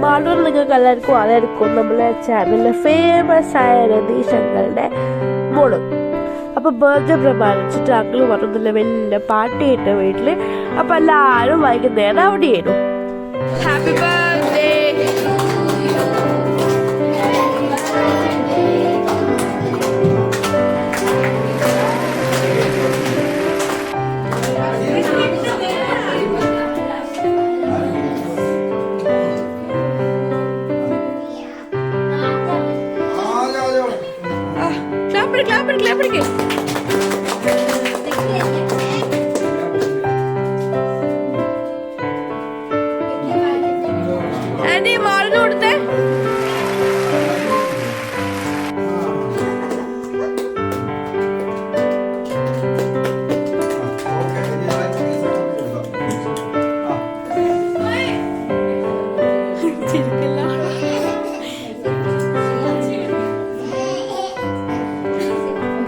മാളൂർ നിങ്ങൾക്ക് എല്ലാവർക്കും അറിയായിരിക്കും നമ്മളെ ചാനലിലെ ഫേമസ് ആയ രതീഷ് അങ്കിളുടെ മോള്. അപ്പൊ ബർത്ത്ഡേ പ്രമാണിച്ചിട്ട് അങ്കിള് പറഞ്ഞില്ല വലിയ പാർട്ടി ഇട്ട വീട്ടില്. അപ്പൊ എല്ലാരും വൈകുന്നേരം അവിടെ ആയിരുന്നു. Happy birthday.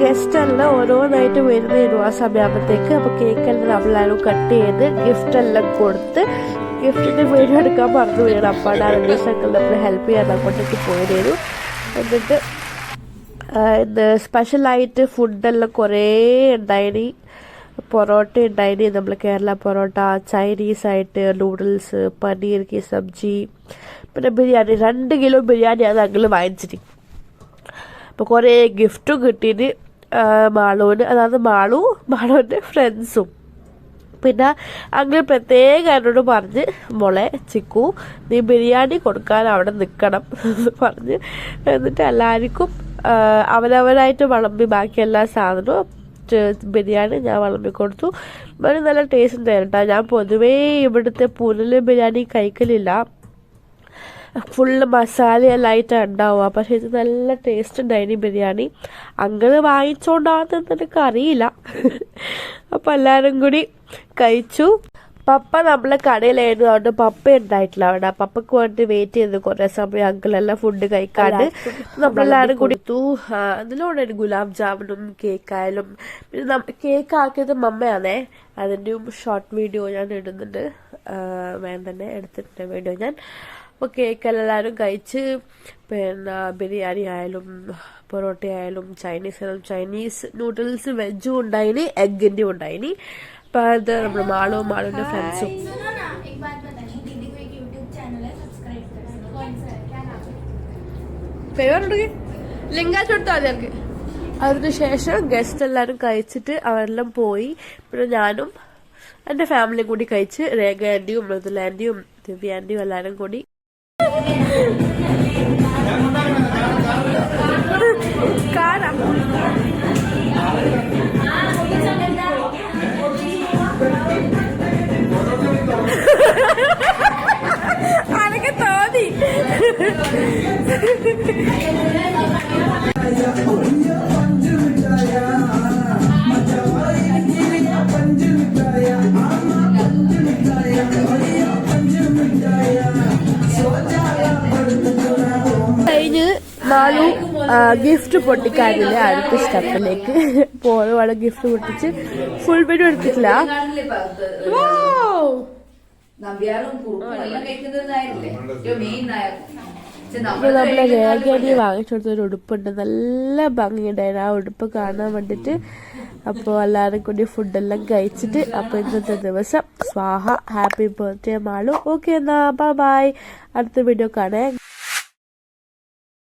ഗസ്റ്റ് എല്ലാം ഓരോന്നായിട്ട് വരുന്നേരും ആ സമയമാകുമ്പോഴത്തേക്ക്. അപ്പൊ കേക്കെല്ലാം നമ്മളെല്ലാവരും കട്ട് ചെയ്ത് ഗിഫ്റ്റ് എല്ലാം കൊടുത്ത് ഗിഫ്റ്റിന്റെ വീഡിയോ എടുക്കാൻ പറഞ്ഞു വീണം. അപ്പാണ് ആ ദിവസമൊക്കെ നമ്മൾ ഹെൽപ്പ് ചെയ്യാൻ അങ്ങോട്ടേക്ക് പോയിരുന്നു. എന്നിട്ട് സ്പെഷ്യലായിട്ട് ഫുഡെല്ലാം കുറേ ഉണ്ടായിനി. പൊറോട്ട ഉണ്ടായിനി, നമ്മൾ കേരള പൊറോട്ട, ചൈനീസ് ആയിട്ട് നൂഡിൽസ്, പനീർ കി സബ്ജി, പിന്നെ ബിരിയാണി. 2 കിലോ ബിരിയാണിയാണ് ഞങ്ങൾ വാങ്ങിച്ചിട്ട്. അപ്പോൾ കുറേ ഗിഫ്റ്റും കിട്ടിയിട്ട് മാളൂന്, അതായത് മാളുവിൻ്റെ ഫ്രണ്ട്സും. പിന്നെ അങ്ങനെ പ്രത്യേകം എന്നോട് പറഞ്ഞ്, മോളെ ചിക്കു നീ ബിരിയാണി കൊടുക്കാൻ അവിടെ നിൽക്കണം എന്ന് പറഞ്ഞ്. എന്നിട്ട് എല്ലാവർക്കും അവരവരായിട്ട് വിളമ്പി ബാക്കി എല്ലാ സാധനവും ബിരിയാണി ഞാൻ വിളമ്പി കൊടുത്തു. വളരെ നല്ല ടേസ്റ്റ് ഉണ്ടായിരുന്നു കേട്ടോ. ഞാൻ പൊതുവേ ഇവിടുത്തെ പുനല് ബിരിയാണി കഴിക്കലില്ല, ഫുള്ള് മസാലയെല്ലാം ആയിട്ടാണ് ഉണ്ടാവുക. പക്ഷെ ഇത് നല്ല ടേസ്റ്റ് ഉണ്ടായിരുന്നു ബിരിയാണി. അങ്ങനെ വാങ്ങിച്ചോണ്ടാന്ന് എനിക്ക് അറിയില്ല. അപ്പം എല്ലാവരും കൂടി കഴിച്ചു. പപ്പ നമ്മളെ കടയിലായിരുന്നു, അതുകൊണ്ട് പപ്പ ഉണ്ടായിട്ടില്ല അവിടെ. പപ്പക്ക് വേണ്ടി വെയിറ്റ് ചെയ്ത് കുറേ സമയം അങ്കിളെല്ലാം ഫുഡ് കഴിക്കാണ്ട് നമ്മളെല്ലാവരും കൊടുത്തു. അതിലൂടെ ഗുലാബ് ജാമുനും കേക്കായാലും. പിന്നെ കേക്ക് ആക്കിയത് മമ്മയാണേ. അതിൻ്റെയും ഷോർട്ട് വീഡിയോ ഞാൻ ഇടുന്നുണ്ട്, വേഗം തന്നെ എടുത്തിട്ടുണ്ട് വീഡിയോ ഞാൻ. അപ്പോൾ കേക്കെല്ലാവരും കഴിച്ച്. പിന്നെ ബിരിയാണി ആയാലും പൊറോട്ട ആയാലും ചൈനീസ് നൂഡിൽസ് വെജും ഉണ്ടായിനി, എഗ്ഗിൻ്റെയും ഉണ്ടായിനി. അപ്പം അത് നമ്മൾ മാളുവിൻ്റെ ഫ്രണ്ട്സും. അതിനുശേഷം ഗസ്റ്റ് എല്ലാവരും കഴിച്ചിട്ട് അവരെല്ലാം പോയി. പിന്നെ ഞാനും എൻ്റെ ഫാമിലിയും കൂടി കഴിച്ച്, രേഖ ആൻറ്റിയും മൃദുല ആൻറ്റിയും ദിവ്യ ആൻറ്റിയും എല്ലാവരും കൂടി. അതൊക്കെ തോന്നി. മാളു ഗിഫ്റ്റ് പൊട്ടിക്കാനില്ലേ അടുത്ത സ്റ്റെപ്പിലേക്ക് പോവാണ്. ഗിഫ്റ്റ് പൊട്ടിച്ച് ഫുൾ വീഡിയോ എടുത്തിട്ടില്ല. നമ്മളെ രേഖടി വാങ്ങിച്ചെടുത്തൊരു ഉടുപ്പുണ്ട്, നല്ല ഭംഗിയുണ്ടായിരുന്നു ആ ഉടുപ്പ് കാണാൻ വേണ്ടിട്ട്. അപ്പോൾ എല്ലാവരും കൂടി ഫുഡെല്ലാം കഴിച്ചിട്ട് അപ്പോൾ ഇന്നത്തെ ദിവസം സ്വാഹ. Happy birthday Malu. ഓക്കെ എന്നാ ബൈ. അടുത്ത വീഡിയോ കാണാം.